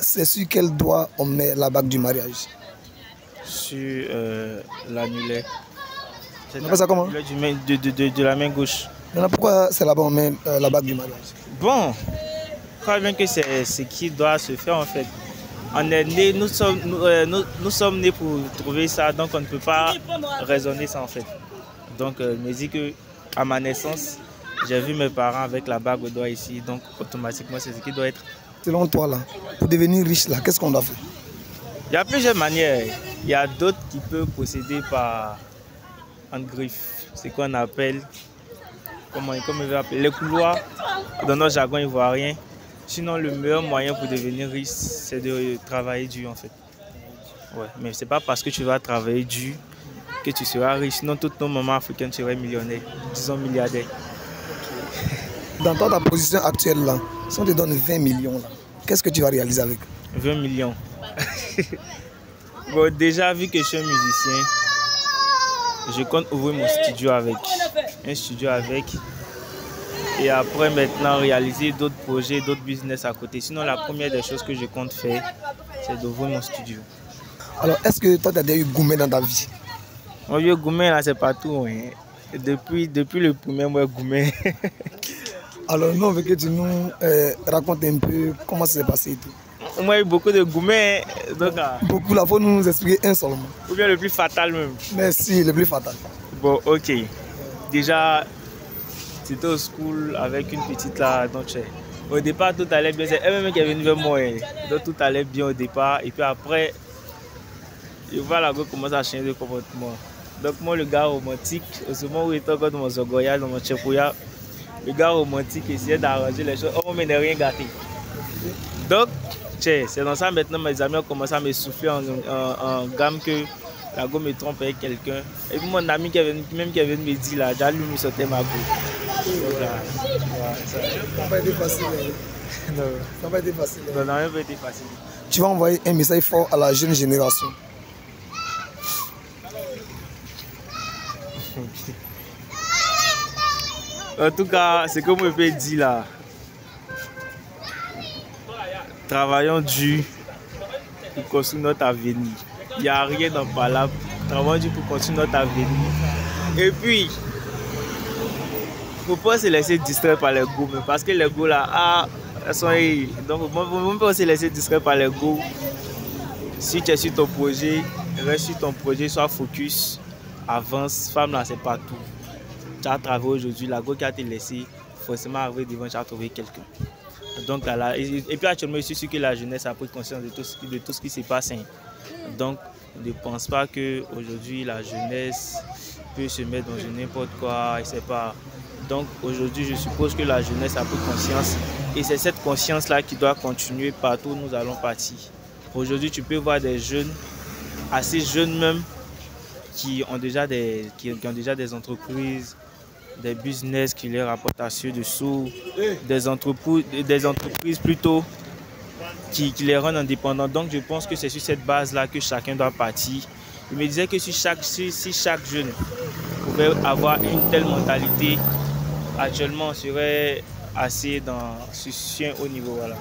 C'est sur quel doigt on met la bague du mariage? Sur l'annulaire. On appelle ça comment? De la main gauche. Maintenant, pourquoi c'est là-bas on met la bague du mariage? Bon, je crois bien que c'est ce qui doit se faire en fait. On est nés, nous sommes nés pour trouver ça, donc on ne peut pas raisonner ça en fait. Donc je me dis que à ma naissance, j'ai vu mes parents avec la bague au doigt ici, donc automatiquement c'est ce qui doit être. Selon toi là, pour devenir riche là, qu'est-ce qu'on doit faire? Il y a plusieurs manières. Il y a d'autres qui peuvent procéder par en griffe, ce qu'on appelle, comment on veut appeler, les couloirs dans notre jargon ivoirien. Sinon, le meilleur moyen pour devenir riche, c'est de travailler dur en fait. Ouais, mais c'est pas parce que tu vas travailler dur que tu seras riche. Sinon, toutes nos mamans africaines seraient millionnaires, disons milliardaires. Dans ta position actuelle là, si on te donne 20 millions là, qu'est-ce que tu vas réaliser avec? 20 millions. Bon, déjà, vu que je suis un musicien, je compte ouvrir mon studio avec. Un studio avec. Et après, maintenant, réaliser d'autres projets, d'autres business à côté. Sinon, la première des choses que je compte faire, c'est d'ouvrir mon studio. Alors, est-ce que toi, tu as déjà eu gourmet dans ta vie? Mon vieux gourmet, là, c'est partout. Hein. Depuis le premier mois gourmet. Alors, nous, on veut que tu nous racontes un peu comment ça s'est passé et tout. Moi, il y a eu beaucoup de gourmets. Donc, beaucoup, là, il faut nous expliquer un seulement. Ou bien le plus fatal même. Merci, le plus fatal. Bon, ok. Déjà, c'était au school avec une petite là. Donc, au départ, tout allait bien. C'est elle-même qui est venue vers moi. Donc, tout allait bien au départ. Et puis après, je vois la go commence à changer de comportement. Donc, moi, le gars romantique, au moment où il était encore dans mon zogoya, dans mon tchepouya, le gars romantique essayait d'arranger les choses. Oh, mais n'est rien gâté. Donc, c'est dans ça maintenant mes amis ont commencé à me souffler en gamme que la go me trompe avec quelqu'un. Et puis mon ami qui est venu me dire là, j'ai lui me sauter ma go. Donc là, ça n'a pas été facile. Non. Ça n'a pas été facile. Non, ça n'a pas été facile. Tu vas envoyer un message fort à la jeune génération. En tout cas, ce que je peux dire là, travaillons dur pour construire notre avenir. Il n'y a rien d'en palable. Travaillons dur pour construire notre avenir. Et puis, il ne faut pas se laisser distraire par les goûts. Parce que les goûts là, elles sont... Donc, il ne faut pas se laisser distraire par les goûts. Si tu es sur ton projet, reste sur ton projet, sois focus, avance. Femme là, c'est partout. Tu as travaillé aujourd'hui, la go qui a te laissé, forcément arriver devant, tu as trouvé quelqu'un. Donc, là, et puis actuellement, je suis sûr que la jeunesse a pris conscience de tout ce qui se passe. Donc, ne pense pas qu'aujourd'hui, la jeunesse peut se mettre dans n'importe quoi, et c'est pas. Donc, aujourd'hui, je suppose que la jeunesse a pris conscience. Et c'est cette conscience-là qui doit continuer partout où nous allons partir. Aujourd'hui, tu peux voir des jeunes, assez jeunes même, qui ont déjà des entreprises, des business qui leur rapportent assez de sous, des entreprises plutôt qui les rendent indépendants. Donc je pense que c'est sur cette base-là que chacun doit partir. Il me disait que si chaque jeune pouvait avoir une telle mentalité, actuellement on serait assez sur un haut niveau. Voilà.